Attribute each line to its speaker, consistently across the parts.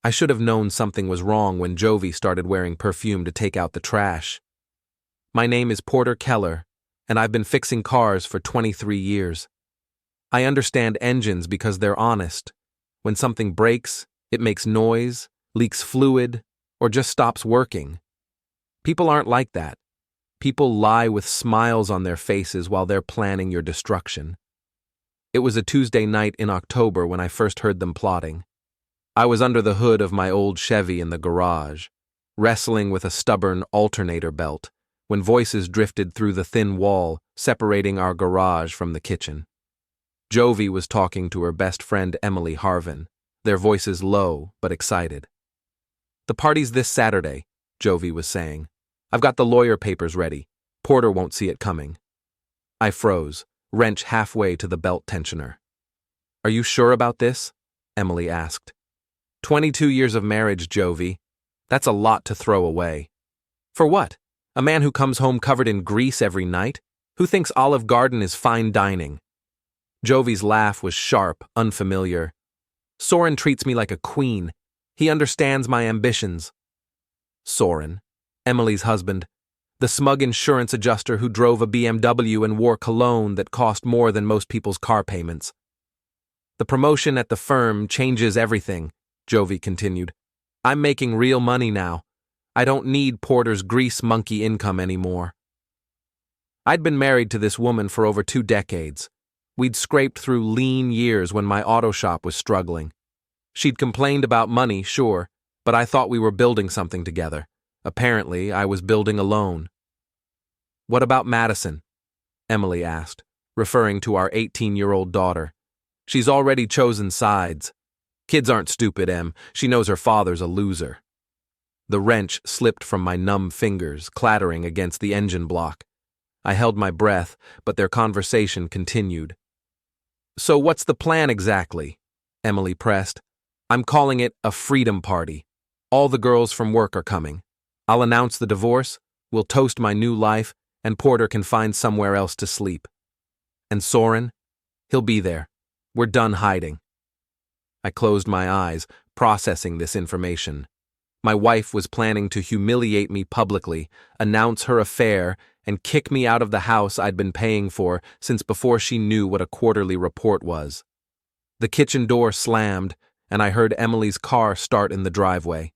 Speaker 1: I should have known something was wrong when Jovie started wearing perfume to take out the trash. My name is Porter Kellor, and I've been fixing cars for 23 years. I understand engines because they're honest. When something breaks, it makes noise, leaks fluid, or just stops working. People aren't like that. People lie with smiles on their faces while they're planning your destruction. It was a Tuesday night in October when I first heard them plotting. I was under the hood of my old Chevy in the garage, wrestling with a stubborn alternator belt, when voices drifted through the thin wall separating our garage from the kitchen. Jovie was talking to her best friend Emily Harvin, their voices low but excited. "The party's this Saturday," Jovie was saying. "I've got the lawyer papers ready. Porter won't see it coming." I froze, wrench halfway to the belt tensioner. "Are you sure about this?" Emily asked. 22 years of marriage, Jovie. That's a lot to throw away. For what? A man who comes home covered in grease every night? Who thinks Olive Garden is fine dining? Jovie's laugh was sharp, unfamiliar. "Soren treats me like a queen. He understands my ambitions." Soren, Emily's husband, the smug insurance adjuster who drove a BMW and wore cologne that cost more than most people's car payments. "The promotion at the firm changes everything," Jovie continued. "I'm making real money now. I don't need Porter's grease monkey income anymore." I'd been married to this woman for over 2 decades. We'd scraped through lean years when my auto shop was struggling. She'd complained about money, sure, but I thought we were building something together. Apparently, I was building alone. "What about Madison?" Emily asked, referring to our 18-year-old daughter. "She's already chosen sides. Kids aren't stupid, Em. She knows her father's a loser." The wrench slipped from my numb fingers, clattering against the engine block. I held my breath, but their conversation continued. "So what's the plan exactly?" Emily pressed. "I'm calling it a freedom party. All the girls from work are coming. I'll announce the divorce, we'll toast my new life, and Porter can find somewhere else to sleep. And Soren? He'll be there. We're done hiding." I closed my eyes, processing this information. My wife was planning to humiliate me publicly, announce her affair, and kick me out of the house I'd been paying for since before she knew what a quarterly report was. The kitchen door slammed, and I heard Emily's car start in the driveway.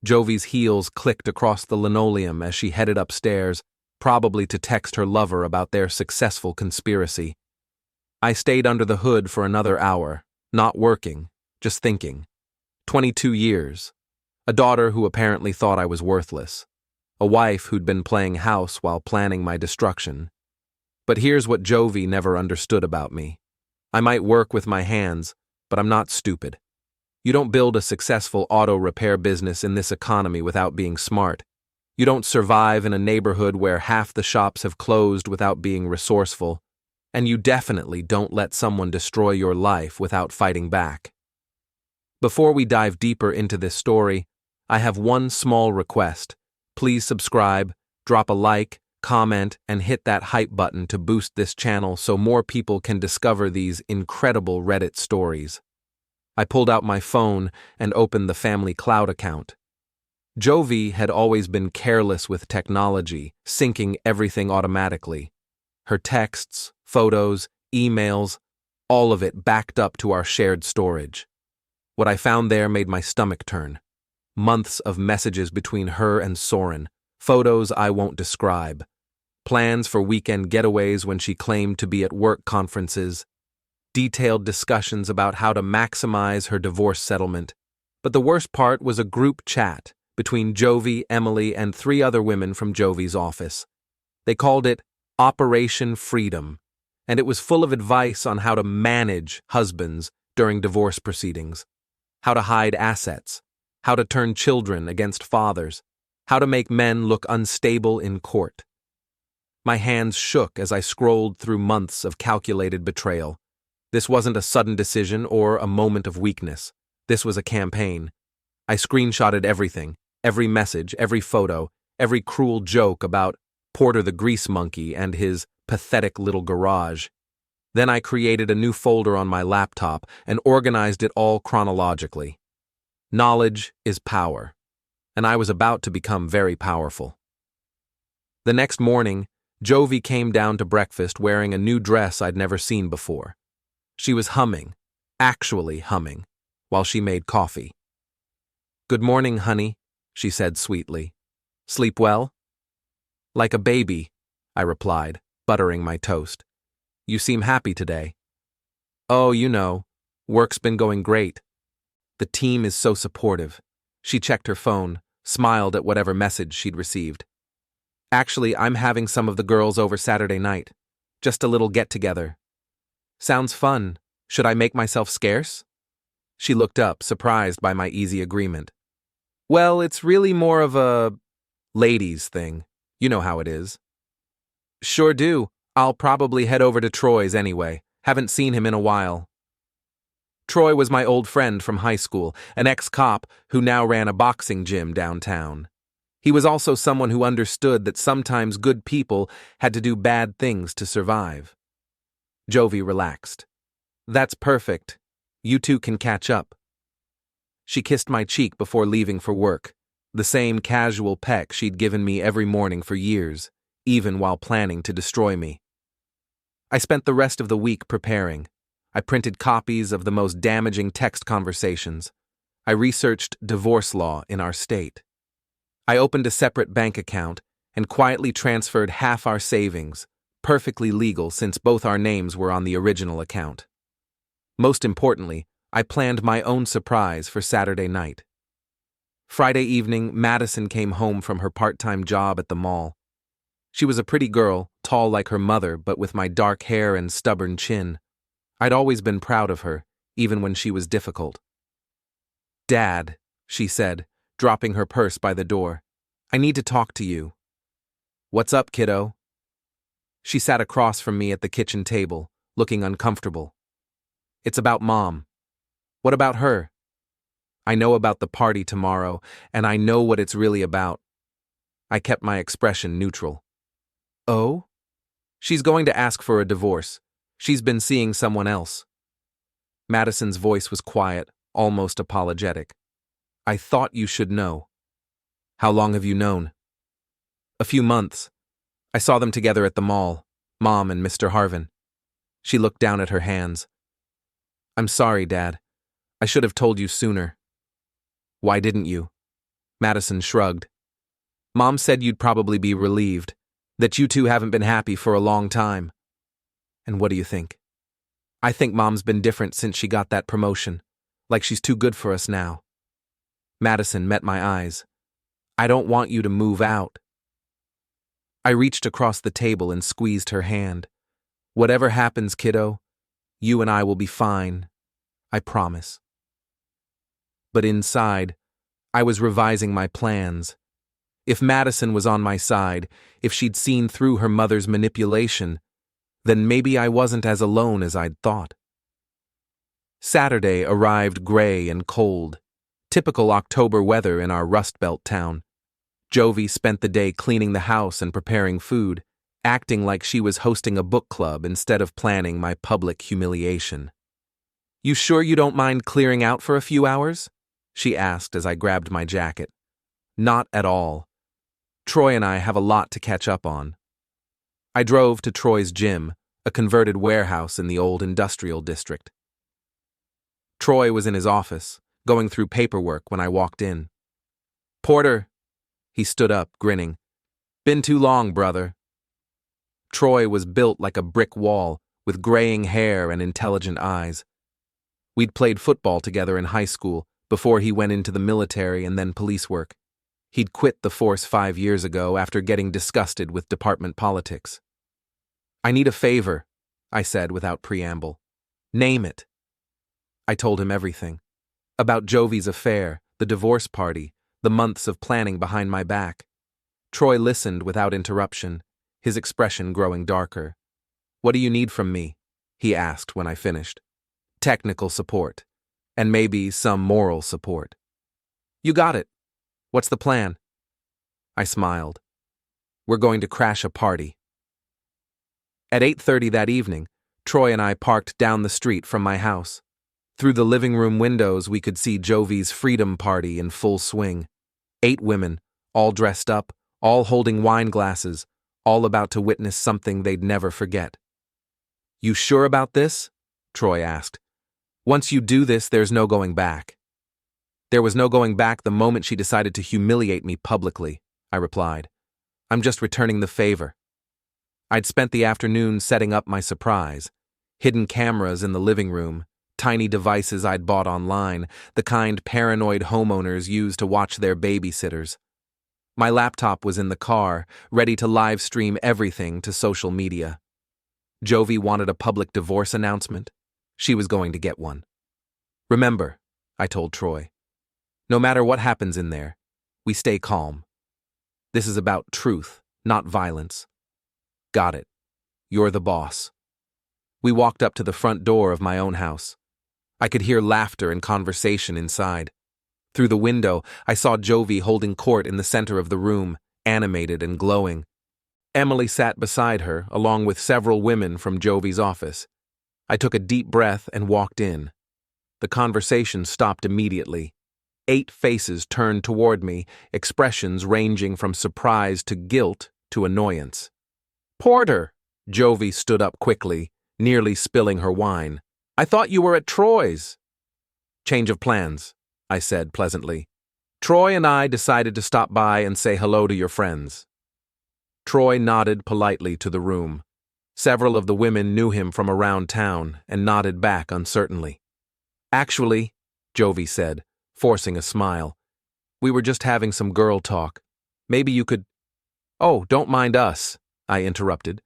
Speaker 1: Jovie's heels clicked across the linoleum as she headed upstairs, probably to text her lover about their successful conspiracy. I stayed under the hood for another hour, not working, just thinking. 22 years. A daughter who apparently thought I was worthless. A wife who'd been playing house while planning my destruction. But here's what Jovie never understood about me. I might work with my hands, but I'm not stupid. You don't build a successful auto repair business in this economy without being smart. You don't survive in a neighborhood where half the shops have closed without being resourceful. And you definitely don't let someone destroy your life without fighting back. Before we dive deeper into this story, I have one small request. Please subscribe, drop a like, comment, and hit that hype button to boost this channel so more people can discover these incredible Reddit stories. I pulled out my phone and opened the family cloud account. Jovie had always been careless with technology, syncing everything automatically. Her texts, photos, emails, all of it backed up to our shared storage. What I found there made my stomach turn. Months of messages between her and Soren, photos I won't describe, plans for weekend getaways when she claimed to be at work conferences, detailed discussions about how to maximize her divorce settlement. But the worst part was a group chat between Jovie, Emily, and 3 other women from Jovie's office. They called it Operation Freedom, and it was full of advice on how to manage husbands during divorce proceedings, how to hide assets, how to turn children against fathers, how to make men look unstable in court. My hands shook as I scrolled through months of calculated betrayal. This wasn't a sudden decision or a moment of weakness. This was a campaign. I screenshotted everything, every message, every photo, every cruel joke about Porter the grease monkey and his pathetic little garage. Then I created a new folder on my laptop and organized it all chronologically. Knowledge is power, and I was about to become very powerful. The next morning, Jovie came down to breakfast wearing a new dress I'd never seen before. She was humming, actually humming, while she made coffee. "Good morning, honey," she said sweetly. "Sleep well?" "Like a baby," I replied, buttering my toast. "You seem happy today." "Oh, you know, work's been going great. The team is so supportive." She checked her phone, smiled at whatever message she'd received. "Actually, I'm having some of the girls over Saturday night. Just a little get-together." "Sounds fun. Should I make myself scarce?" She looked up, surprised by my easy agreement. "Well, it's really more of a ladies' thing. You know how it is." "Sure do. I'll probably head over to Troy's anyway. Haven't seen him in a while." Troy was my old friend from high school, an ex-cop who now ran a boxing gym downtown. He was also someone who understood that sometimes good people had to do bad things to survive. Jovie relaxed. "That's perfect. You two can catch up." She kissed my cheek before leaving for work, the same casual peck she'd given me every morning for years, even while planning to destroy me. I spent the rest of the week preparing. I printed copies of the most damaging text conversations. I researched divorce law in our state. I opened a separate bank account and quietly transferred half our savings, perfectly legal since both our names were on the original account. Most importantly, I planned my own surprise for Saturday night. Friday evening, Madison came home from her part-time job at the mall. She was a pretty girl, tall like her mother, but with my dark hair and stubborn chin. I'd always been proud of her, even when she was difficult. "Dad," she said, dropping her purse by the door, "I need to talk to you." "What's up, kiddo?" She sat across from me at the kitchen table, looking uncomfortable. "It's about Mom." "What about her?" "I know about the party tomorrow, and I know what it's really about." I kept my expression neutral. "Oh?" "She's going to ask for a divorce. She's been seeing someone else." Madison's voice was quiet, almost apologetic. "I thought you should know." "How long have you known?" "A few months. I saw them together at the mall, Mom and Mr. Harvin." She looked down at her hands. "I'm sorry, Dad. I should have told you sooner." "Why didn't you?" Madison shrugged. "Mom said you'd probably be relieved, that you two haven't been happy for a long time." "And what do you think?" "I think Mom's been different since she got that promotion, like she's too good for us now." Madison met my eyes. "I don't want you to move out." I reached across the table and squeezed her hand. "Whatever happens, kiddo, you and I will be fine. I promise." But inside, I was revising my plans. If Madison was on my side, if she'd seen through her mother's manipulation, then maybe I wasn't as alone as I'd thought. Saturday arrived gray and cold, typical October weather in our Rust Belt town. Jovie spent the day cleaning the house and preparing food, acting like she was hosting a book club instead of planning my public humiliation. "You sure you don't mind clearing out for a few hours?" she asked as I grabbed my jacket. "Not at all. Troy and I have a lot to catch up on." I drove to Troy's gym, a converted warehouse in the old industrial district. Troy was in his office, going through paperwork when I walked in. "Porter," he stood up, grinning. "Been too long, brother." Troy was built like a brick wall, with graying hair and intelligent eyes. We'd played football together in high school, before he went into the military and then police work. He'd quit the force 5 years ago after getting disgusted with department politics. "I need a favor," I said without preamble. "Name it." I told him everything. About Jovie's affair, the divorce party, the months of planning behind my back. Troy listened without interruption, his expression growing darker. "What do you need from me?" he asked when I finished. "Technical support, and maybe some moral support." "You got it. What's the plan?" I smiled. "We're going to crash a party." At 8:30 that evening, Troy and I parked down the street from my house. Through the living room windows, we could see Jovie's freedom party in full swing. 8 women, all dressed up, all holding wine glasses, all about to witness something they'd never forget. "You sure about this?" Troy asked. "Once you do this, there's no going back." "There was no going back the moment she decided to humiliate me publicly," I replied. "I'm just returning the favor." I'd spent the afternoon setting up my surprise. Hidden cameras in the living room, tiny devices I'd bought online, the kind paranoid homeowners use to watch their babysitters. My laptop was in the car, ready to live stream everything to social media. Jovie wanted a public divorce announcement. She was going to get one. "Remember," I told Troy, "no matter what happens in there, we stay calm. This is about truth, not violence." "Got it. You're the boss." We walked up to the front door of my own house. I could hear laughter and conversation inside. Through the window, I saw Jovie holding court in the center of the room, animated and glowing. Emily sat beside her, along with several women from Jovie's office. I took a deep breath and walked in. The conversation stopped immediately. 8 faces turned toward me, expressions ranging from surprise to guilt to annoyance. "Porter!" Jovie stood up quickly, nearly spilling her wine. "I thought you were at Troy's." "Change of plans," I said pleasantly. "Troy and I decided to stop by and say hello to your friends." Troy nodded politely to the room. Several of the women knew him from around town and nodded back uncertainly. "Actually," Jovie said, forcing a smile, "we were just having some girl talk. Maybe you could—" "Oh, don't mind us," I interrupted.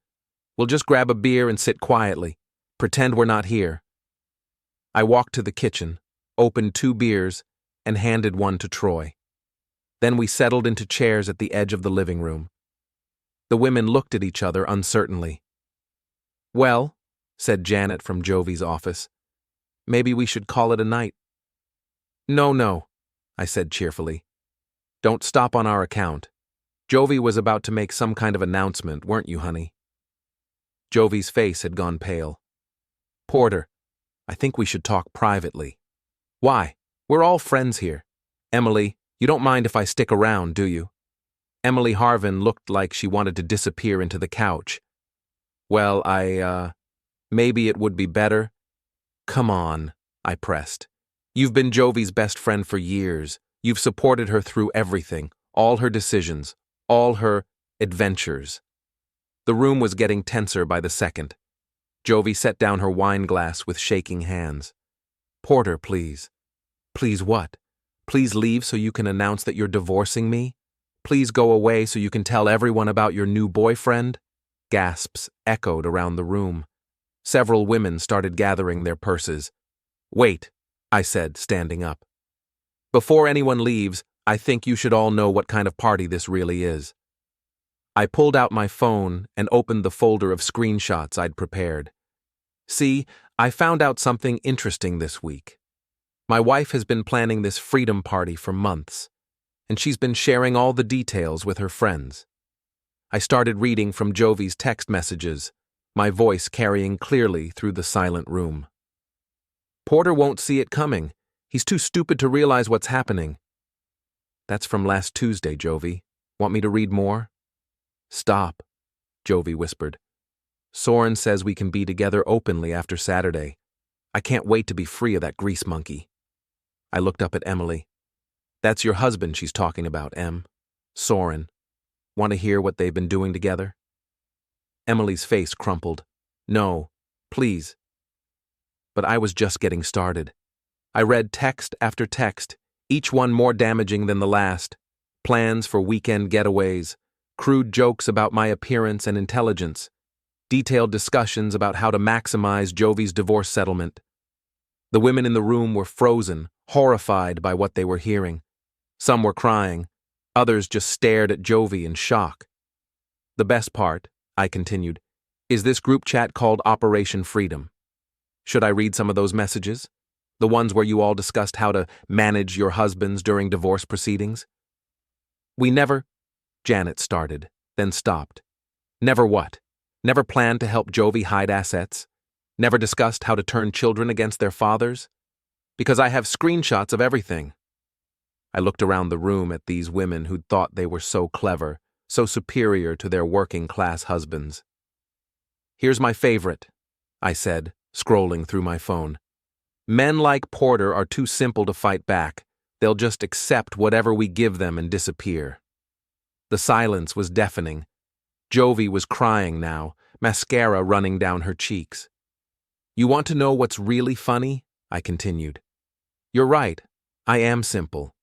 Speaker 1: "We'll just grab a beer and sit quietly. Pretend we're not here." I walked to the kitchen, opened 2 beers, and handed one to Troy. Then we settled into chairs at the edge of the living room. The women looked at each other uncertainly. "Well," said Janet from Jovie's office, "maybe we should call it a night." No, I said cheerfully. "Don't stop on our account. Jovie was about to make some kind of announcement, weren't you, honey?" Jovie's face had gone pale. "Porter, I think we should talk privately." "Why? We're all friends here. Emily, you don't mind if I stick around, do you?" Emily Harvin looked like she wanted to disappear into the couch. "Well, maybe it would be better." "Come on," I pressed. "You've been Jovie's best friend for years. You've supported her through everything, all her decisions, all her adventures." The room was getting tenser by the second. Jovie set down her wine glass with shaking hands. "Porter, please." "Please what? Please leave so you can announce that you're divorcing me? Please go away so you can tell everyone about your new boyfriend?" Gasps echoed around the room. Several women started gathering their purses. "Wait," I said, standing up. "Before anyone leaves, I think you should all know what kind of party this really is." I pulled out my phone and opened the folder of screenshots I'd prepared. "See, I found out something interesting this week. My wife has been planning this freedom party for months, and she's been sharing all the details with her friends." I started reading from Jovie's text messages, my voice carrying clearly through the silent room. "Porter won't see it coming. He's too stupid to realize what's happening." "That's from last Tuesday, Jovie. Want me to read more?" "Stop," Jovie whispered. "Soren says we can be together openly after Saturday. I can't wait to be free of that grease monkey." I looked up at Emily. "That's your husband she's talking about, Em. Soren. Want to hear what they've been doing together?" Emily's face crumpled. "No, please." But I was just getting started. I read text after text, each one more damaging than the last. Plans for weekend getaways, crude jokes about my appearance and intelligence, detailed discussions about how to maximize Jovie's divorce settlement. The women in the room were frozen, horrified by what they were hearing. Some were crying, others just stared at Jovie in shock. "The best part," I continued, "is this group chat called Operation Freedom. Should I read some of those messages? The ones where you all discussed how to manage your husbands during divorce proceedings?" "We never—" Janet started, then stopped. "Never what? Never planned to help Jovie hide assets? Never discussed how to turn children against their fathers? Because I have screenshots of everything. I looked around the room at these women who'd thought they were so clever, so superior to their working-class husbands. Here's my favorite, I said, scrolling through my phone. Men like Porter are too simple to fight back. They'll just accept whatever we give them and disappear. The silence was deafening. Jovie was crying now, mascara running down her cheeks. You want to know what's really funny? I continued. You're right. I am simple.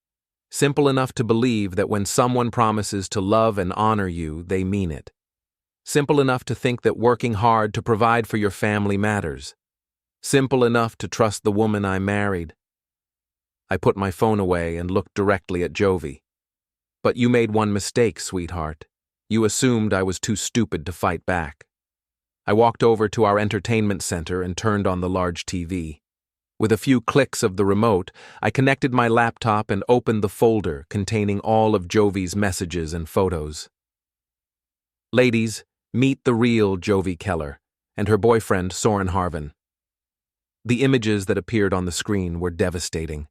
Speaker 1: Simple enough to believe that when someone promises to love and honor you, they mean it. Simple enough to think that working hard to provide for your family matters. Simple enough to trust the woman I married. I put my phone away and looked directly at Jovie. But you made one mistake, sweetheart. You assumed I was too stupid to fight back. I walked over to our entertainment center and turned on the large TV. With a few clicks of the remote, I connected my laptop and opened the folder containing all of Jovie's messages and photos. Ladies, meet the real Jovie Kellor and her boyfriend Soren Harvin. The images that appeared on the screen were devastating.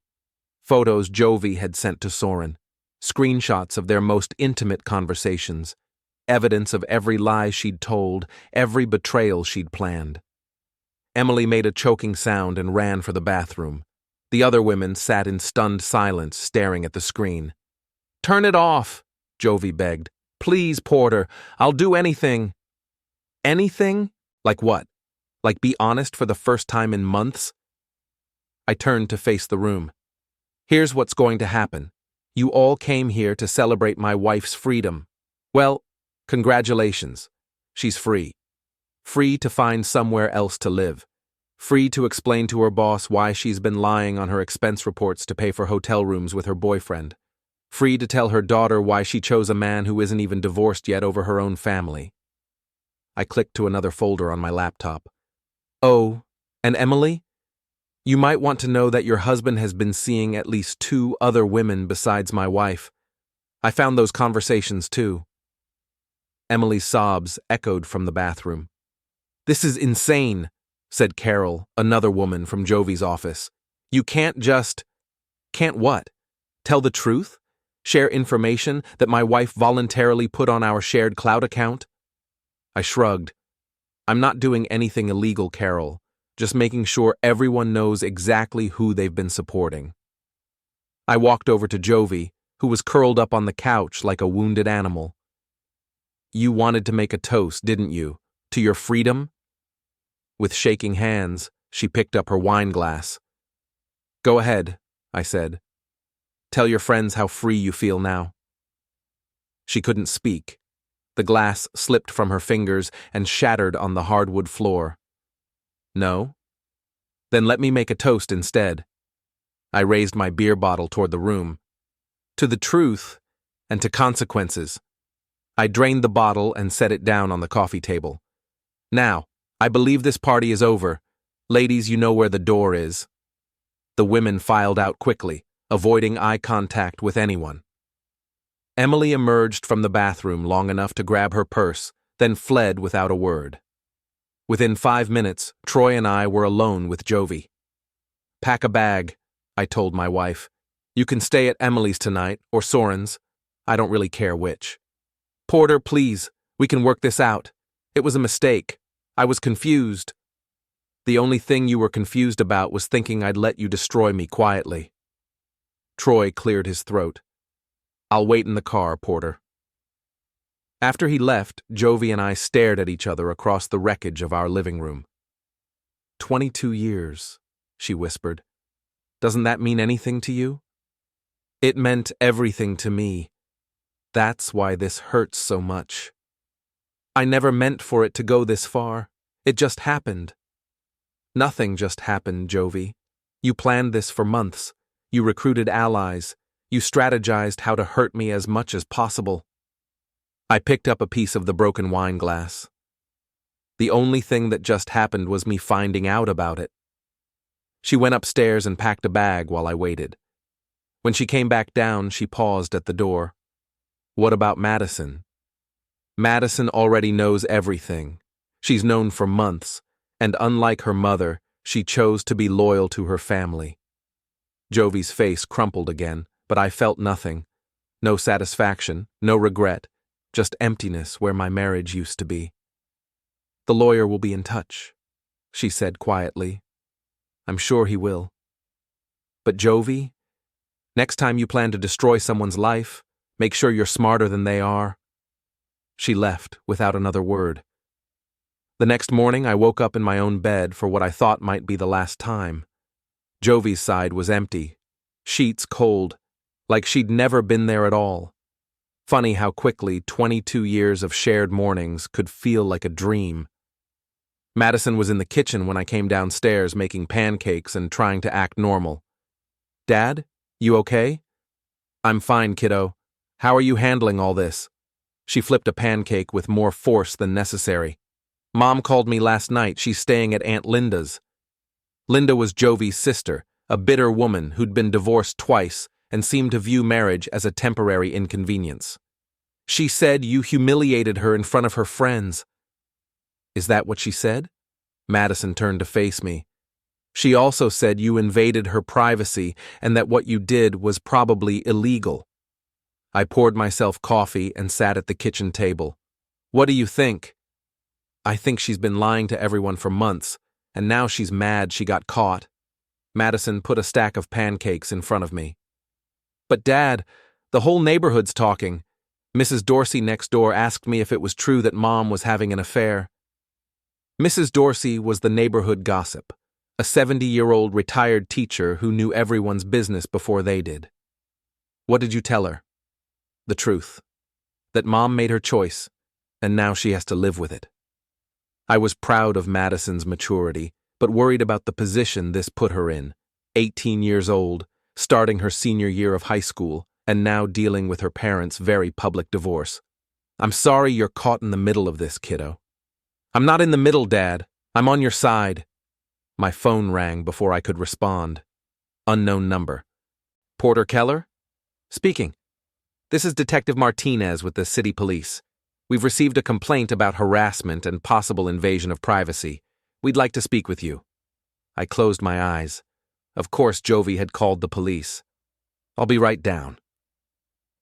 Speaker 1: Photos Jovie had sent to Soren, screenshots of their most intimate conversations, evidence of every lie she'd told, every betrayal she'd planned. Emily made a choking sound and ran for the bathroom. The other women sat in stunned silence, staring at the screen. Turn it off, Jovie begged. Please, Porter, I'll do anything. Anything? Like what? Like be honest for the first time in months? I turned to face the room. Here's what's going to happen. You all came here to celebrate my wife's freedom. Well, congratulations. She's free. Free to find somewhere else to live. Free to explain to her boss why she's been lying on her expense reports to pay for hotel rooms with her boyfriend. Free to tell her daughter why she chose a man who isn't even divorced yet over her own family. I clicked to another folder on my laptop. Oh, and Emily? You might want to know that your husband has been seeing at least 2 other women besides my wife. I found those conversations too. Emily's sobs echoed from the bathroom. This is insane, said Carol, another woman from Jovie's office. You can't just... Can't what? Tell the truth? Share information that my wife voluntarily put on our shared cloud account? I shrugged. I'm not doing anything illegal, Carol, just making sure everyone knows exactly who they've been supporting. I walked over to Jovie, who was curled up on the couch like a wounded animal. You wanted to make a toast, didn't you? To your freedom? With shaking hands, she picked up her wine glass. Go ahead, I said. Tell your friends how free you feel now. She couldn't speak. The glass slipped from her fingers and shattered on the hardwood floor. No? Then let me make a toast instead. I raised my beer bottle toward the room. To the truth and to consequences. I drained the bottle and set it down on the coffee table. Now, I believe this party is over. Ladies, you know where the door is. The women filed out quickly, avoiding eye contact with anyone. Emily emerged from the bathroom long enough to grab her purse, then fled without a word. Within 5 minutes, Troy and I were alone with Jovie. Pack a bag, I told my wife. You can stay at Emily's tonight, or Soren's. I don't really care which. Porter, please, we can work this out. It was a mistake. I was confused. The only thing you were confused about was thinking I'd let you destroy me quietly. Troy cleared his throat. I'll wait in the car, Porter. After he left, Jovie and I stared at each other across the wreckage of our living room. 22 years, she whispered. Doesn't that mean anything to you? It meant everything to me. That's why this hurts so much. I never meant for it to go this far. It just happened. Nothing just happened, Jovie. You planned this for months. You recruited allies. You strategized how to hurt me as much as possible. I picked up a piece of the broken wine glass. The only thing that just happened was me finding out about it. She went upstairs and packed a bag while I waited. When she came back down, she paused at the door. What about Madison? Madison already knows everything. She's known for months, and unlike her mother, she chose to be loyal to her family. Jovie's face crumpled again, but I felt nothing. No satisfaction, no regret, just emptiness where my marriage used to be. The lawyer will be in touch, she said quietly. I'm sure he will. But Jovie, next time you plan to destroy someone's life, make sure you're smarter than they are. She left without another word. The next morning, I woke up in my own bed for what I thought might be the last time. Jovie's side was empty, sheets cold, like she'd never been there at all. Funny how quickly 22 years of shared mornings could feel like a dream. Madison was in the kitchen when I came downstairs making pancakes and trying to act normal. Dad, you okay? I'm fine, kiddo. How are you handling all this? She flipped a pancake with more force than necessary. Mom called me last night. She's staying at Aunt Linda's. Linda was Jovie's sister, a bitter woman who'd been divorced twice and seemed to view marriage as a temporary inconvenience. She said you humiliated her in front of her friends. Is that what she said? Madison turned to face me. She also said you invaded her privacy and that what you did was probably illegal. I poured myself coffee and sat at the kitchen table. What do you think? I think she's been lying to everyone for months, and now she's mad she got caught. Madison put a stack of pancakes in front of me. But Dad, the whole neighborhood's talking. Mrs. Dorsey next door asked me if it was true that Mom was having an affair. Mrs. Dorsey was the neighborhood gossip, a 70-year-old retired teacher who knew everyone's business before they did. What did you tell her? The truth. That Mom made her choice, and now she has to live with it. I was proud of Madison's maturity, but worried about the position this put her in. 18 years old, starting her senior year of high school, and now dealing with her parents' very public divorce. I'm sorry you're caught in the middle of this, kiddo. I'm not in the middle, Dad. I'm on your side. My phone rang before I could respond. Unknown number. Porter Kellor? Speaking. This is Detective Martinez with the City Police. We've received a complaint about harassment and possible invasion of privacy. We'd like to speak with you. I closed my eyes. Of course, Jovie had called the police. I'll be right down.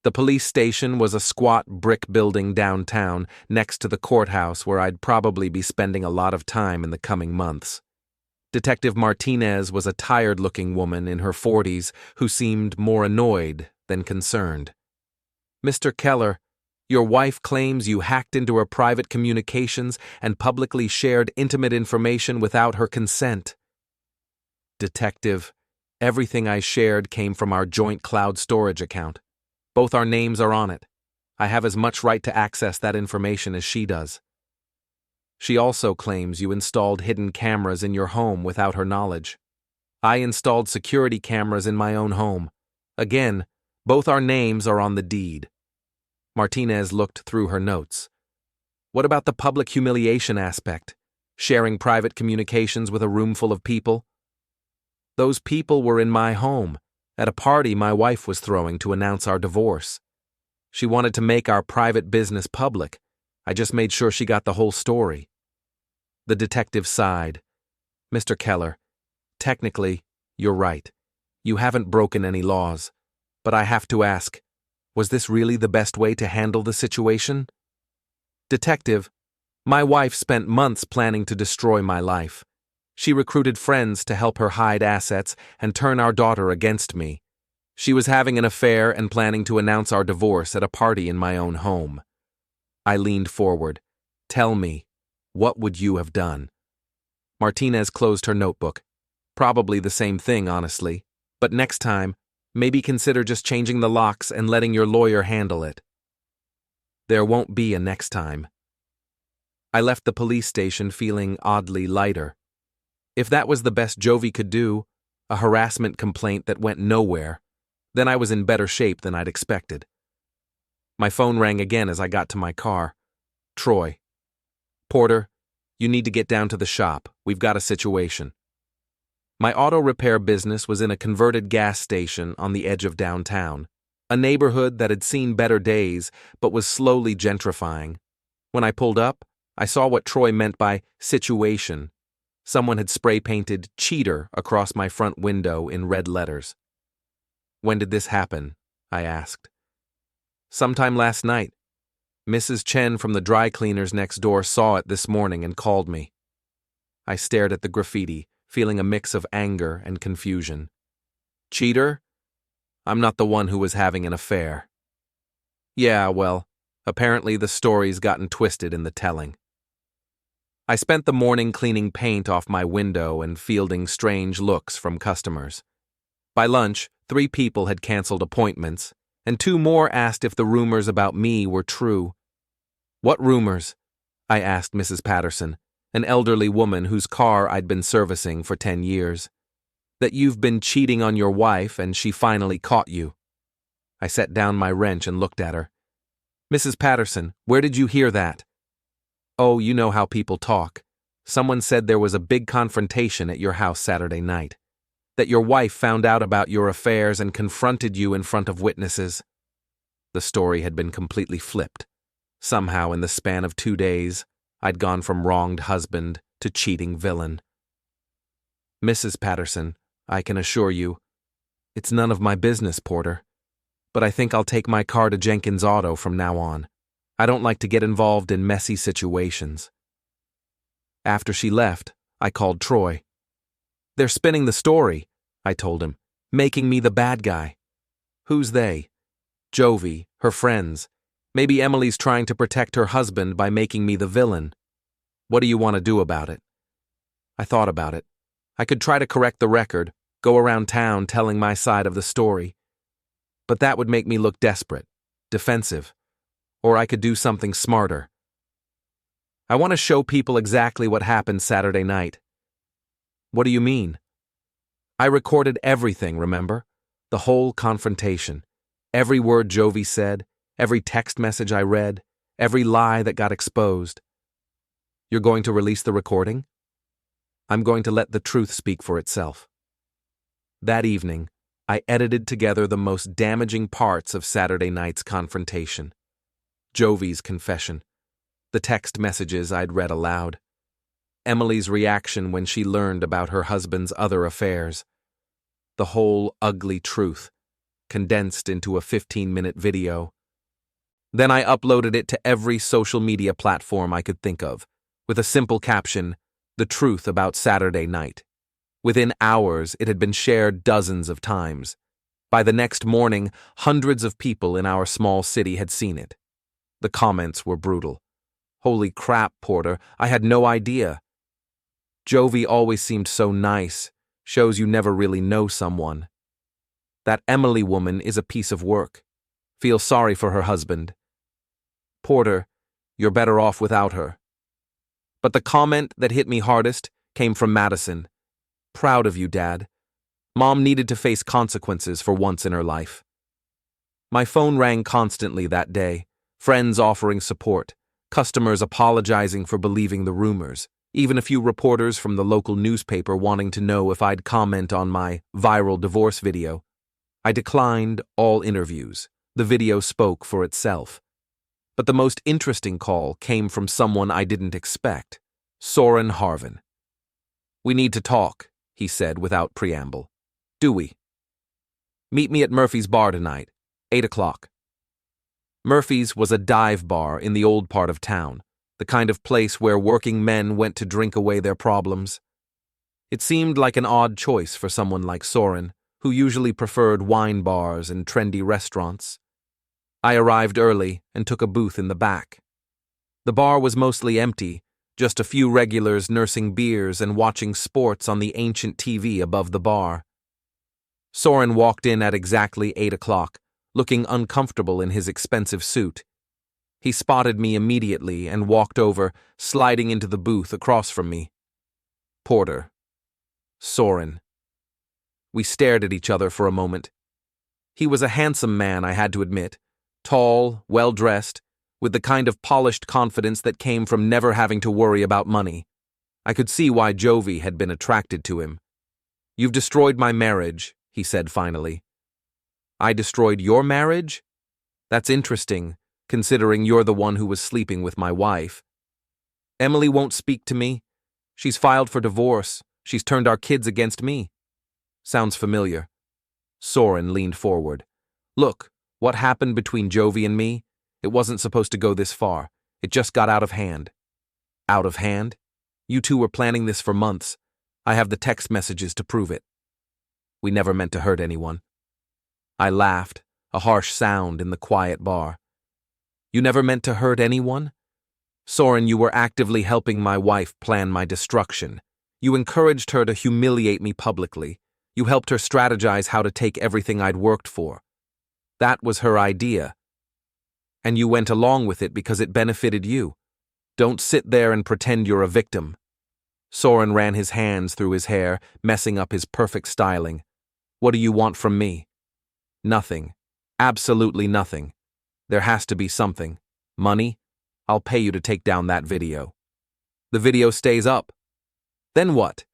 Speaker 1: The police station was a squat brick building downtown next to the courthouse where I'd probably be spending a lot of time in the coming months. Detective Martinez was a tired-looking woman in her 40s who seemed more annoyed than concerned. Mr. Kellor, your wife claims you hacked into her private communications and publicly shared intimate information without her consent. Detective, everything I shared came from our joint cloud storage account. Both our names are on it. I have as much right to access that information as she does. She also claims you installed hidden cameras in your home without her knowledge. I installed security cameras in my own home. Again, both our names are on the deed. Martinez looked through her notes. What about the public humiliation aspect? Sharing private communications with a room full of people? Those people were in my home, at a party my wife was throwing to announce our divorce. She wanted to make our private business public. I just made sure she got the whole story. The detective sighed. Mr. Kellor, technically, you're right. You haven't broken any laws. But I have to ask, was this really the best way to handle the situation? Detective, my wife spent months planning to destroy my life. She recruited friends to help her hide assets and turn our daughter against me. She was having an affair and planning to announce our divorce at a party in my own home. I leaned forward. Tell me, what would you have done? Martinez closed her notebook. Probably the same thing, honestly. But next time, maybe consider just changing the locks and letting your lawyer handle it. There won't be a next time. I left the police station feeling oddly lighter. If that was the best Jovie could do, a harassment complaint that went nowhere, then I was in better shape than I'd expected. My phone rang again as I got to my car. Troy. Porter, you need to get down to the shop. We've got a situation. My auto repair business was in a converted gas station on the edge of downtown, a neighborhood that had seen better days but was slowly gentrifying. When I pulled up, I saw what Troy meant by situation. Someone had spray-painted cheater across my front window in red letters. When did this happen? I asked. Sometime last night. Mrs. Chen from the dry cleaners next door saw it this morning and called me. I stared at the graffiti, feeling a mix of anger and confusion. Cheater? I'm not the one who was having an affair. Yeah, well, apparently the story's gotten twisted in the telling. I spent the morning cleaning paint off my window and fielding strange looks from customers. By lunch, 3 people had canceled appointments, and 2 more asked if the rumors about me were true. What rumors? I asked Mrs. Patterson, an elderly woman whose car I'd been servicing for 10 years. That you've been cheating on your wife and she finally caught you. I set down my wrench and looked at her. Mrs. Patterson, where did you hear that? Oh, you know how people talk. Someone said there was a big confrontation at your house Saturday night. That your wife found out about your affairs and confronted you in front of witnesses. The story had been completely flipped. Somehow, in the span of 2 days, I'd gone from wronged husband to cheating villain. Mrs. Patterson, I can assure you, it's none of my business, Porter. But I think I'll take my car to Jenkins Auto from now on. I don't like to get involved in messy situations. After she left, I called Troy. They're spinning the story, I told him, making me the bad guy. Who's they? Jovie, her friends. Maybe Emily's trying to protect her husband by making me the villain. What do you want to do about it? I thought about it. I could try to correct the record, go around town telling my side of the story. But that would make me look desperate, defensive. Or I could do something smarter. I want to show people exactly what happened Saturday night. What do you mean? I recorded everything, remember? The whole confrontation. Every word Jovie said, every text message I read, every lie that got exposed. You're going to release the recording? I'm going to let the truth speak for itself. That evening, I edited together the most damaging parts of Saturday night's confrontation. Jovie's confession, the text messages I'd read aloud, Emily's reaction when she learned about her husband's other affairs, the whole ugly truth, condensed into a 15-minute video. Then I uploaded it to every social media platform I could think of, with a simple caption, "The truth about Saturday night." Within hours, it had been shared dozens of times. By the next morning, hundreds of people in our small city had seen it. The comments were brutal. Holy crap, Porter, I had no idea. Jovie always seemed so nice, shows you never really know someone. That Emily woman is a piece of work. Feel sorry for her husband. Porter, you're better off without her. But the comment that hit me hardest came from Madison. Proud of you, Dad. Mom needed to face consequences for once in her life. My phone rang constantly that day, friends offering support, customers apologizing for believing the rumors, even a few reporters from the local newspaper wanting to know if I'd comment on my viral divorce video. I declined all interviews. The video spoke for itself. But the most interesting call came from someone I didn't expect, Soren Harvin. We need to talk, he said without preamble. Do we? Meet me at Murphy's bar tonight, 8 o'clock. Murphy's was a dive bar in the old part of town, the kind of place where working men went to drink away their problems. It seemed like an odd choice for someone like Soren, who usually preferred wine bars and trendy restaurants. I arrived early and took a booth in the back. The bar was mostly empty, just a few regulars nursing beers and watching sports on the ancient TV above the bar. Soren walked in at exactly 8 o'clock, looking uncomfortable in his expensive suit. He spotted me immediately and walked over, sliding into the booth across from me. Porter. Soren. We stared at each other for a moment. He was a handsome man, I had to admit, tall, well-dressed, with the kind of polished confidence that came from never having to worry about money. I could see why Jovie had been attracted to him. You've destroyed my marriage, he said finally. I destroyed your marriage? That's interesting, considering you're the one who was sleeping with my wife. Emily won't speak to me. She's filed for divorce. She's turned our kids against me. Sounds familiar. Soren leaned forward. Look, what happened between Jovie and me? It wasn't supposed to go this far. It just got out of hand. Out of hand? You two were planning this for months. I have the text messages to prove it. We never meant to hurt anyone. I laughed, a harsh sound in the quiet bar. You never meant to hurt anyone? Soren, you were actively helping my wife plan my destruction. You encouraged her to humiliate me publicly. You helped her strategize how to take everything I'd worked for. That was her idea. And you went along with it because it benefited you. Don't sit there and pretend you're a victim. Soren ran his hands through his hair, messing up his perfect styling. What do you want from me? Nothing. Absolutely nothing. There has to be something. Money? I'll pay you to take down that video. The video stays up. Then what?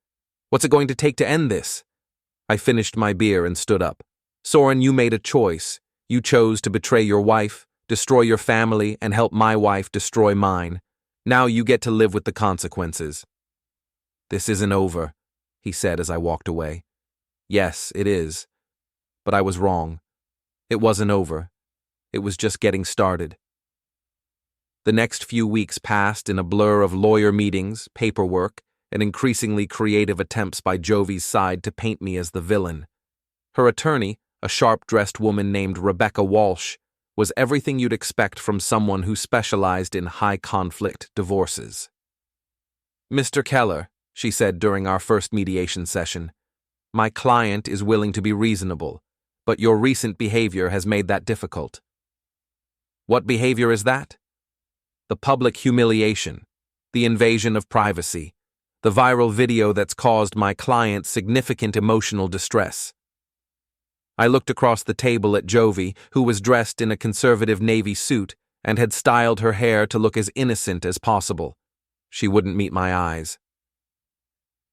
Speaker 1: What's it going to take to end this? I finished my beer and stood up. Soren, you made a choice. You chose to betray your wife, destroy your family, and help my wife destroy mine. Now you get to live with the consequences. This isn't over, he said as I walked away. Yes, it is. But I was wrong. It wasn't over. It was just getting started. The next few weeks passed in a blur of lawyer meetings, paperwork, and increasingly creative attempts by Jovie's side to paint me as the villain. Her attorney, a sharp-dressed woman named Rebecca Walsh, was everything you'd expect from someone who specialized in high-conflict divorces. Mr. Kellor, she said during our first mediation session, my client is willing to be reasonable, but your recent behavior has made that difficult. What behavior is that? The public humiliation, the invasion of privacy, the viral video that's caused my client significant emotional distress. I looked across the table at Jovie, who was dressed in a conservative navy suit and had styled her hair to look as innocent as possible. She wouldn't meet my eyes.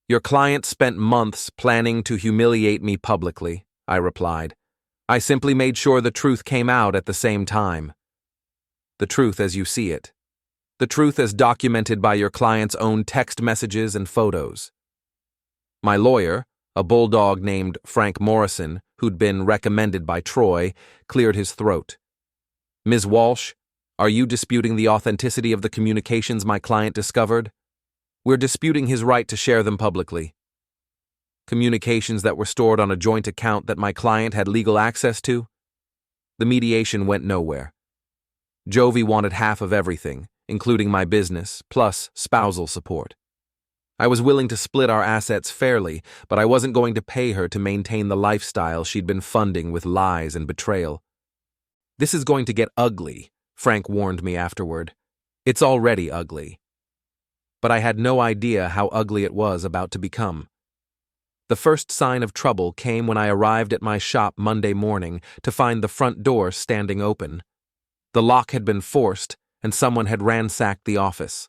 Speaker 1: Your client spent months planning to humiliate me publicly, I replied. I simply made sure the truth came out at the same time. The truth as you see it. The truth as documented by your client's own text messages and photos. My lawyer, a bulldog named Frank Morrison, who'd been recommended by Troy, cleared his throat. Ms. Walsh, are you disputing the authenticity of the communications my client discovered? We're disputing his right to share them publicly. Communications that were stored on a joint account that my client had legal access to? The mediation went nowhere. Jovie wanted half of everything, including my business, plus spousal support. I was willing to split our assets fairly, but I wasn't going to pay her to maintain the lifestyle she'd been funding with lies and betrayal. This is going to get ugly, Frank warned me afterward. It's already ugly. But I had no idea how ugly it was about to become. The first sign of trouble came when I arrived at my shop Monday morning to find the front door standing open. The lock had been forced, and someone had ransacked the office.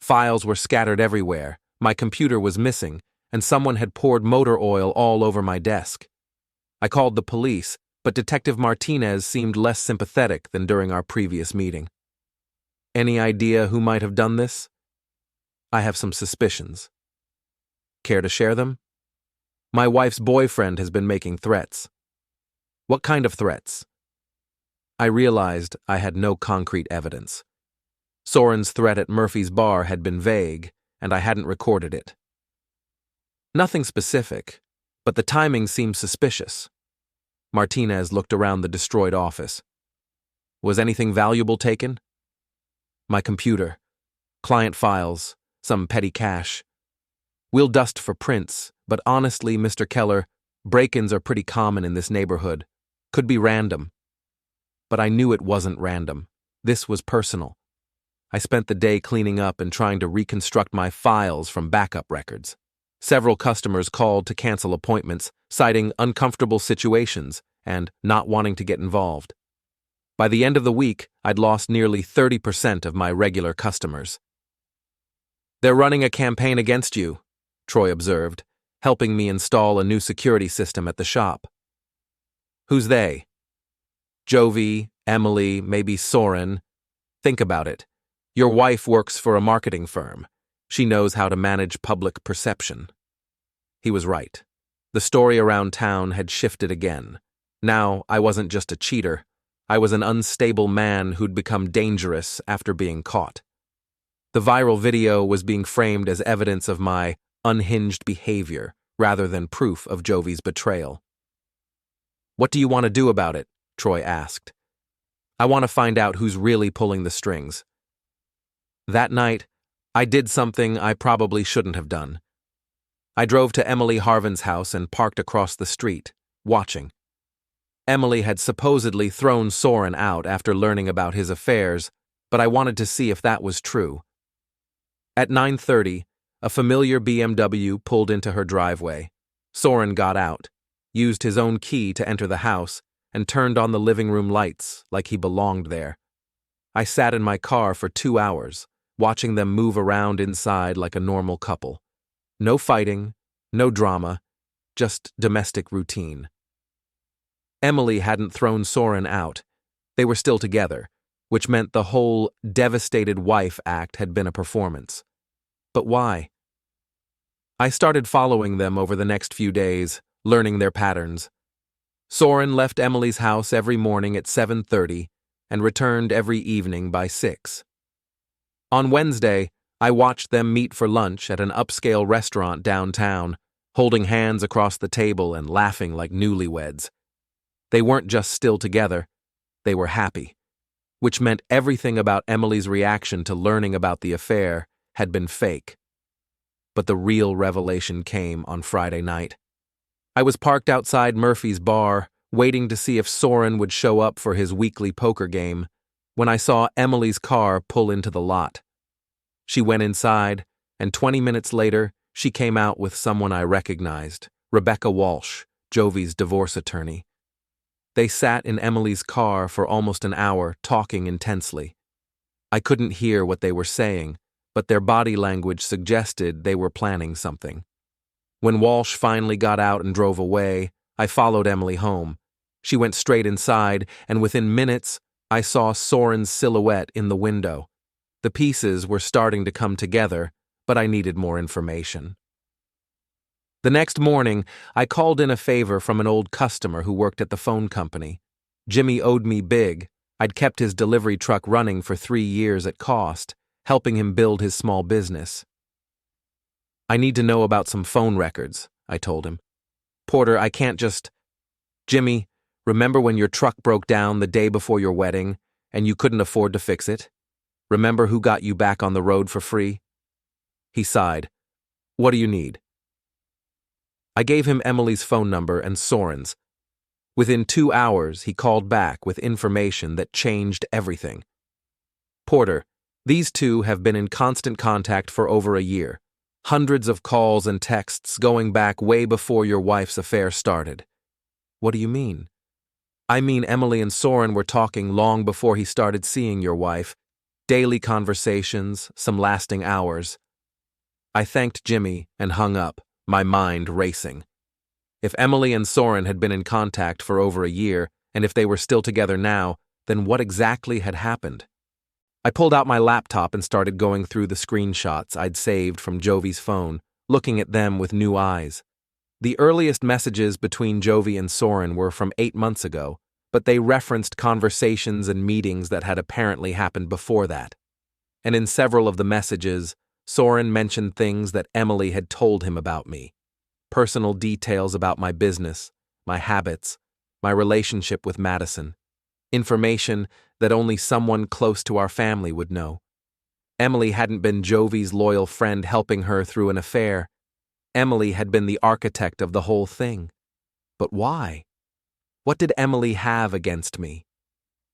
Speaker 1: Files were scattered everywhere, my computer was missing, and someone had poured motor oil all over my desk. I called the police, but Detective Martinez seemed less sympathetic than during our previous meeting. Any idea who might have done this? I have some suspicions. Care to share them? My wife's boyfriend has been making threats. What kind of threats? I realized I had no concrete evidence. Soren's threat at Murphy's bar had been vague, and I hadn't recorded it. Nothing specific, but the timing seemed suspicious. Martinez looked around the destroyed office. Was anything valuable taken? My computer, client files, some petty cash. We'll dust for prints, but honestly, Mr. Kellor, break-ins are pretty common in this neighborhood. Could be random. But I knew it wasn't random. This was personal. I spent the day cleaning up and trying to reconstruct my files from backup records. Several customers called to cancel appointments, citing uncomfortable situations and not wanting to get involved. By the end of the week, I'd lost nearly 30% of my regular customers. They're running a campaign against you, Troy observed, helping me install a new security system at the shop. Who's they? Jovie, Emily, maybe Soren. Think about it. Your wife works for a marketing firm. She knows how to manage public perception. He was right. The story around town had shifted again. Now, I wasn't just a cheater. I was an unstable man who'd become dangerous after being caught. The viral video was being framed as evidence of my unhinged behavior rather than proof of Jovie's betrayal. "What do you want to do about it?" Troy asked. "I want to find out who's really pulling the strings." That night, I did something I probably shouldn't have done. I drove to Emily Harvin's house and parked across the street, watching. Emily had supposedly thrown Soren out after learning about his affairs, but I wanted to see if that was true. At 9:30, a familiar BMW pulled into her driveway. Soren got out, used his own key to enter the house, and turned on the living room lights like he belonged there. I sat in my car for 2 hours, watching them move around inside like a normal couple. No fighting, no drama, just domestic routine. Emily hadn't thrown Soren out. They were still together, which meant the whole devastated wife act had been a performance. But why? I started following them over the next few days, learning their patterns. Soren left Emily's house every morning at 7:30 and returned every evening by 6. On Wednesday, I watched them meet for lunch at an upscale restaurant downtown, holding hands across the table and laughing like newlyweds. They weren't just still together, they were happy, which meant everything about Emily's reaction to learning about the affair had been fake. But the real revelation came on Friday night. I was parked outside Murphy's bar, waiting to see if Soren would show up for his weekly poker game, when I saw Emily's car pull into the lot. She went inside, and 20 minutes later, she came out with someone I recognized, Rebecca Walsh, Jovie's divorce attorney. They sat in Emily's car for almost an hour, talking intensely. I couldn't hear what they were saying, but their body language suggested they were planning something. When Walsh finally got out and drove away, I followed Emily home. She went straight inside, and within minutes, I saw Soren's silhouette in the window. The pieces were starting to come together, but I needed more information. The next morning, I called in a favor from an old customer who worked at the phone company. Jimmy owed me big. I'd kept his delivery truck running for 3 years at cost, helping him build his small business. "I need to know about some phone records," I told him. "Porter, I can't just—" "Jimmy, remember when your truck broke down the day before your wedding and you couldn't afford to fix it? Remember who got you back on the road for free?" He sighed. "What do you need?" I gave him Emily's phone number and Soren's. Within 2 hours, he called back with information that changed everything. "Porter, these two have been in constant contact for over a year. Hundreds of calls and texts going back way before your wife's affair started." "What do you mean?" "I mean Emily and Soren were talking long before he started seeing your wife. Daily conversations, some lasting hours." I thanked Jimmy and hung up, my mind racing. If Emily and Soren had been in contact for over a year, and if they were still together now, then what exactly had happened? I pulled out my laptop and started going through the screenshots I'd saved from Jovie's phone, looking at them with new eyes. The earliest messages between Jovie and Soren were from 8 months ago, but they referenced conversations and meetings that had apparently happened before that. And in several of the messages, Soren mentioned things that Emily had told him about me. Personal details about my business, my habits, my relationship with Madison. Information that only someone close to our family would know. Emily hadn't been Jovie's loyal friend helping her through an affair. Emily had been the architect of the whole thing. But why? What did Emily have against me?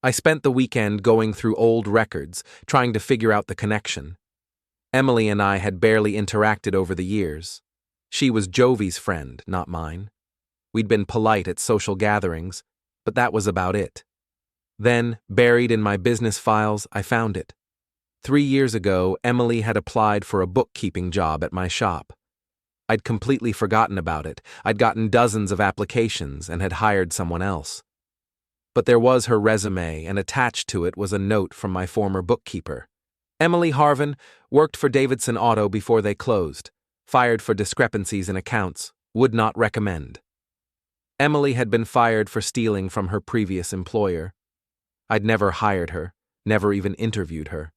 Speaker 1: I spent the weekend going through old records, trying to figure out the connection. Emily and I had barely interacted over the years. She was Jovie's friend, not mine. We'd been polite at social gatherings, but that was about it. Then, buried in my business files, I found it. 3 years ago, Emily had applied for a bookkeeping job at my shop. I'd completely forgotten about it. I'd gotten dozens of applications and had hired someone else. But there was her resume, and attached to it was a note from my former bookkeeper. Emily Harvin worked for Davidson Auto before they closed, fired for discrepancies in accounts, Would not recommend. Emily had been fired for stealing from her previous employer. I'd never hired her, never even interviewed her.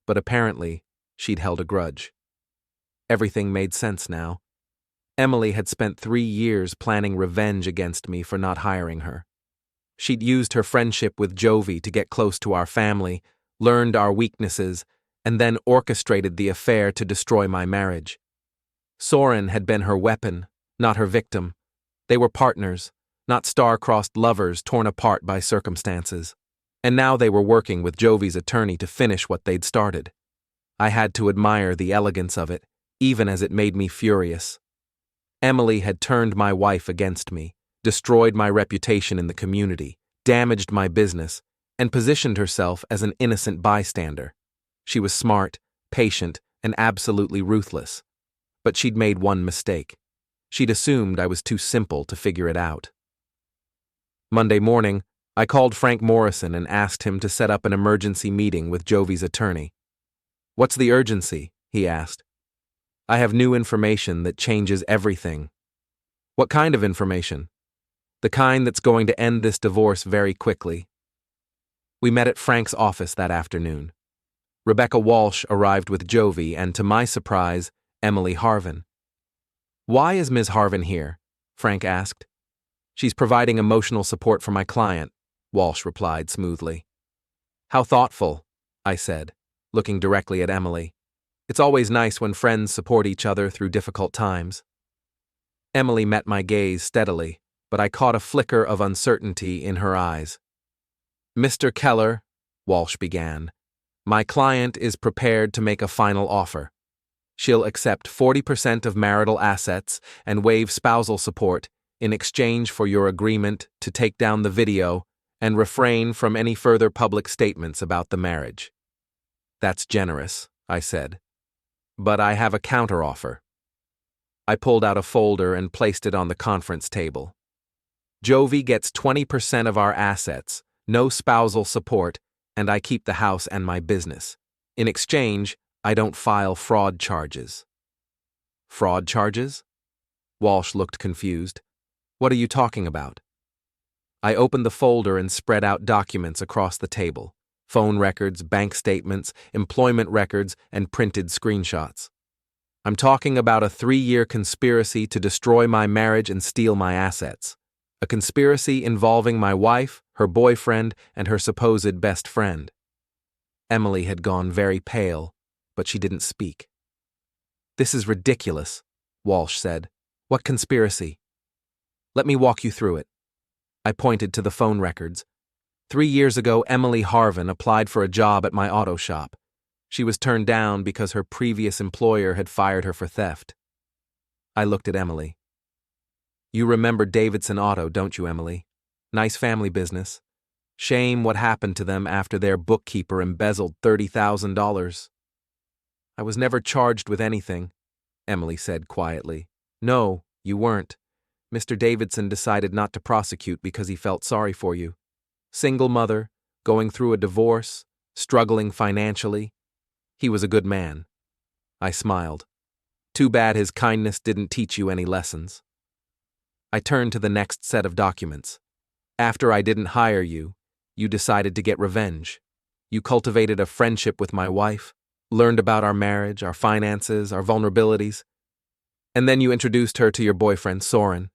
Speaker 1: But apparently, she'd held a grudge. Everything made sense now. Emily had spent 3 years planning revenge against me for not hiring her. She'd used her friendship with Jovie to get close to our family, learned our weaknesses, and then orchestrated the affair to destroy my marriage. Soren had been her weapon, not her victim. They were partners, not star-crossed lovers torn apart by circumstances. And now they were working with Jovie's attorney to finish what they'd started. I had to admire the elegance of it, even as it made me furious. Emily had turned my wife against me, destroyed my reputation in the community, damaged my business, and positioned herself as an innocent bystander. She was smart, patient, and absolutely ruthless. But she'd made one mistake. She'd assumed I was too simple to figure it out. Monday morning, I called Frank Morrison and asked him to set up an emergency meeting with Jovie's attorney. "What's the urgency?" he asked. "I have new information that changes everything." "What kind of information?" "The kind that's going to end this divorce very quickly." We met at Frank's office that afternoon. Rebecca Walsh arrived with Jovie and, to my surprise, Emily Harvin. "Why is Ms. Harvin here?" Frank asked. "She's providing emotional support for my client," Walsh replied smoothly. "How thoughtful," I said, looking directly at Emily. "It's always nice when friends support each other through difficult times." Emily met my gaze steadily, but I caught a flicker of uncertainty in her eyes. "Mr. Kellor," Walsh began, "my client is prepared to make a final offer. She'll accept 40% of marital assets and waive spousal support in exchange for your agreement to take down the video and refrain from any further public statements about the marriage." "That's generous," I said. "But I have a counteroffer." I pulled out a folder and placed it on the conference table. "Jovie gets 20% of our assets, no spousal support, and I keep the house and my business. In exchange, I don't file fraud charges." "Fraud charges?" Walsh looked confused. "What are you talking about?" I opened the folder and spread out documents across the table: phone records, bank statements, employment records, and printed screenshots. "I'm talking about a 3-year conspiracy to destroy my marriage and steal my assets. A conspiracy involving my wife, her boyfriend, and her supposed best friend." Emily had gone very pale, but she didn't speak. "This is ridiculous," Walsh said. "What conspiracy?" "Let me walk you through it." I pointed to the phone records. 3 years ago, Emily Harvin applied for a job at my auto shop. She was turned down because her previous employer had fired her for theft. I looked at Emily. "You remember Davidson Auto, don't you, Emily? Nice family business. Shame what happened to them after their bookkeeper embezzled $30,000. "I was never charged with anything," Emily said quietly. "No, you weren't. Mr. Davidson decided not to prosecute because he felt sorry for you. Single mother, going through a divorce, struggling financially. He was a good man." I smiled. "Too bad his kindness didn't teach you any lessons." I turned to the next set of documents. "After I didn't hire you, you decided to get revenge. You cultivated a friendship with my wife, learned about our marriage, our finances, our vulnerabilities. And then you introduced her to your boyfriend, Soren."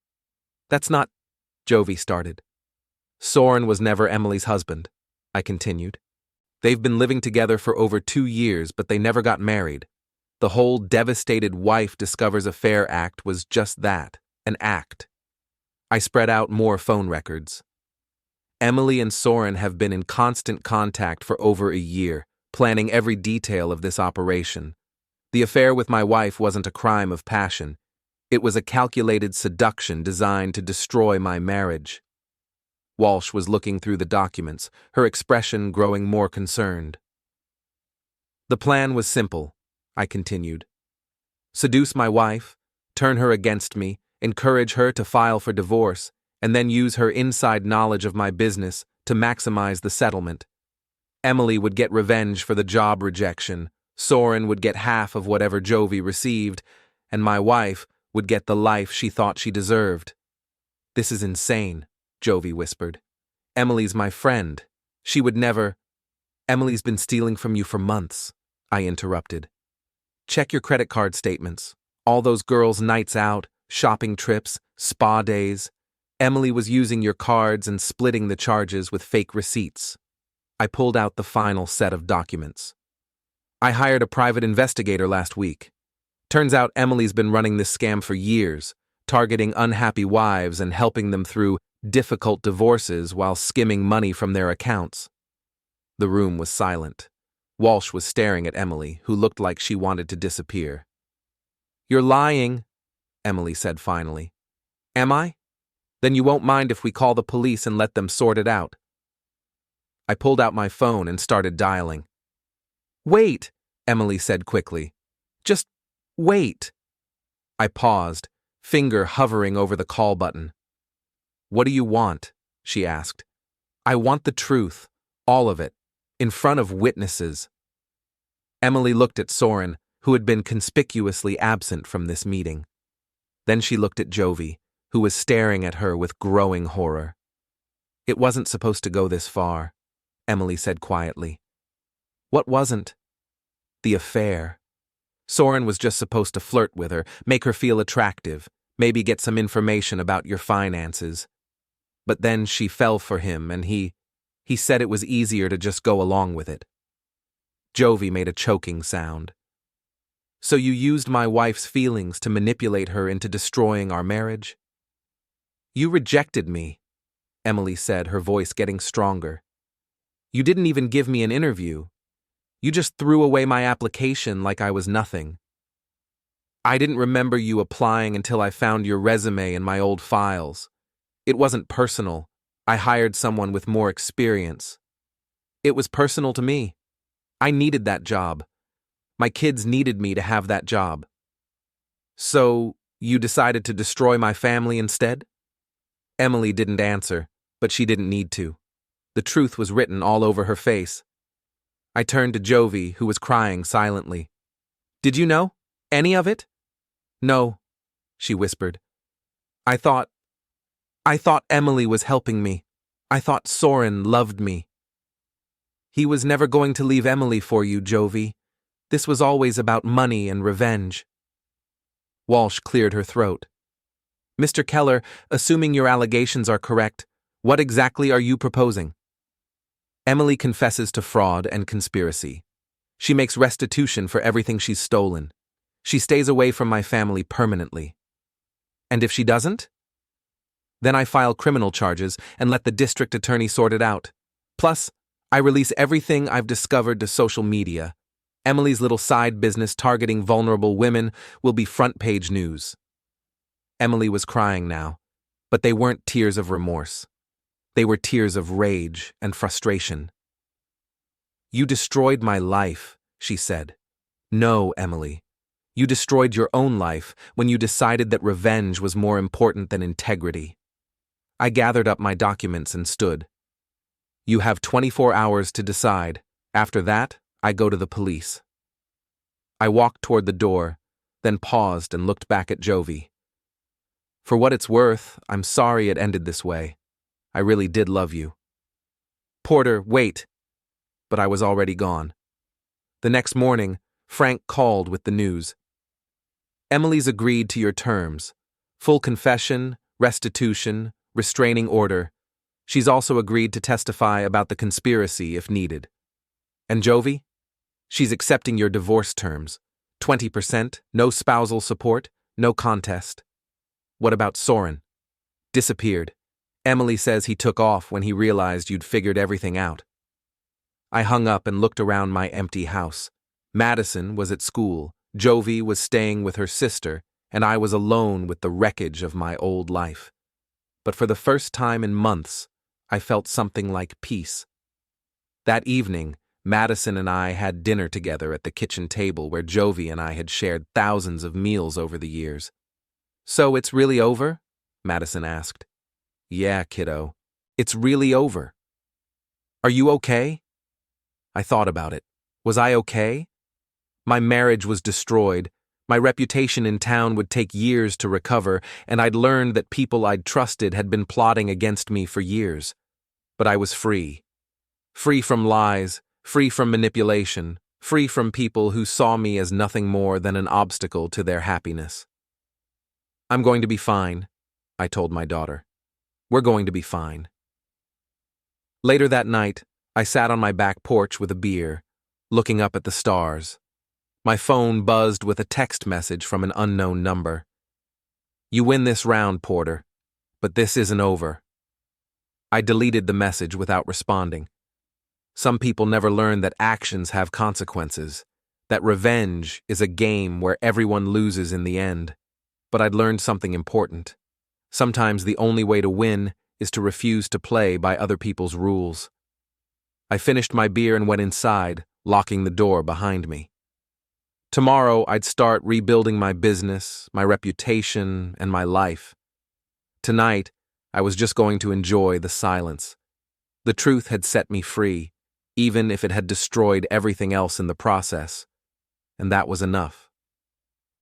Speaker 1: "That's not," Jovie started. "Soren was never Emily's husband," I continued. "They've been living together for over 2 years, but they never got married. The whole devastated wife discovers affair act was just that, an act." I spread out more phone records. "Emily and Soren have been in constant contact for over a year, planning every detail of this operation. The affair with my wife wasn't a crime of passion. It was a calculated seduction designed to destroy my marriage." Walsh was looking through the documents, her expression growing more concerned. "The plan was simple," I continued. "Seduce my wife, turn her against me, encourage her to file for divorce, and then use her inside knowledge of my business to maximize the settlement. Emily would get revenge for the job rejection, Soren would get half of whatever Jovie received, and my wife would get the life she thought she deserved. "This is insane," Jovie whispered. "Emily's my friend. She would never—" "Emily's been stealing from you for months," I interrupted. "Check your credit card statements. All those girls' nights out, shopping trips, spa days. Emily was using your cards and splitting the charges with fake receipts." I pulled out the final set of documents. "I hired a private investigator last week. Turns out Emily's been running this scam for years, targeting unhappy wives and helping them through difficult divorces while skimming money from their accounts." The room was silent. Walsh was staring at Emily, who looked like she wanted to disappear. "You're lying," Emily said finally. "Am I? Then you won't mind if we call the police and let them sort it out." I pulled out my phone and started dialing. "Wait," Emily said quickly. "Just wait." I paused, finger hovering over the call button. "What do you want?" she asked. "I want the truth, all of it, in front of witnesses." Emily looked at Soren, who had been conspicuously absent from this meeting. Then she looked at Jovie, who was staring at her with growing horror. "It wasn't supposed to go this far," Emily said quietly. "What wasn't?" "The affair. Soren was just supposed to flirt with her, make her feel attractive, maybe get some information about your finances. But then she fell for him and he said it was easier to just go along with it." Jovie made a choking sound. "So you used my wife's feelings to manipulate her into destroying our marriage?" "You rejected me," Emily said, her voice getting stronger. "You didn't even give me an interview. You just threw away my application like I was nothing. I didn't remember you applying until I found your resume in my old files. It wasn't personal. I hired someone with more experience. It was personal to me. I needed that job. My kids needed me to have that job." "So, you decided to destroy my family instead?" Emily didn't answer, but she didn't need to. The truth was written all over her face. I turned to Jovie, who was crying silently. "Did you know? Any of it?" "No," she whispered. I thought Emily was helping me. I thought Soren loved me." "He was never going to leave Emily for you, Jovie. This was always about money and revenge." Walsh cleared her throat. "Mr. Kellor, assuming your allegations are correct, what exactly are you proposing?" "Emily confesses to fraud and conspiracy. She makes restitution for everything she's stolen. She stays away from my family permanently." "And if she doesn't?" "Then I file criminal charges and let the district attorney sort it out. Plus, I release everything I've discovered to social media. Emily's little side business targeting vulnerable women will be front-page news." Emily was crying now, but they weren't tears of remorse. They were tears of rage and frustration. "You destroyed my life," she said. "No, Emily. You destroyed your own life when you decided that revenge was more important than integrity." I gathered up my documents and stood. "You have 24 hours to decide. After that, I go to the police." I walked toward the door, then paused and looked back at Jovie. "For what it's worth, I'm sorry it ended this way. I really did love you." "Porter, wait." But I was already gone. The next morning, Frank called with the news. "Emily's agreed to your terms. Full confession, restitution, restraining order. She's also agreed to testify about the conspiracy if needed." "And Jovie?" "She's accepting your divorce terms. 20%, no spousal support, no contest." "What about Soren?" "Disappeared. Emily says he took off when he realized you'd figured everything out." I hung up and looked around my empty house. Madison was at school, Jovie was staying with her sister, and I was alone with the wreckage of my old life. But for the first time in months, I felt something like peace. That evening, Madison and I had dinner together at the kitchen table where Jovie and I had shared thousands of meals over the years. "So it's really over?" Madison asked. "Yeah, kiddo. It's really over." "Are you okay?" I thought about it. Was I okay? My marriage was destroyed, My reputation in town would take years to recover, and I'd learned that people I'd trusted had been plotting against me for years. But I was free. Free from lies, free from manipulation, free from people who saw me as nothing more than an obstacle to their happiness. "I'm going to be fine," I told my daughter. "We're going to be fine." Later that night, I sat on my back porch with a beer, looking up at the stars. My phone buzzed with a text message from an unknown number. "You win this round, Porter, but this isn't over." I deleted the message without responding. Some people never learn that actions have consequences, that revenge is a game where everyone loses in the end. But I'd learned something important. Sometimes the only way to win is to refuse to play by other people's rules. I finished my beer and went inside, locking the door behind me. Tomorrow, I'd start rebuilding my business, my reputation, and my life. Tonight, I was just going to enjoy the silence. The truth had set me free, even if it had destroyed everything else in the process. And that was enough.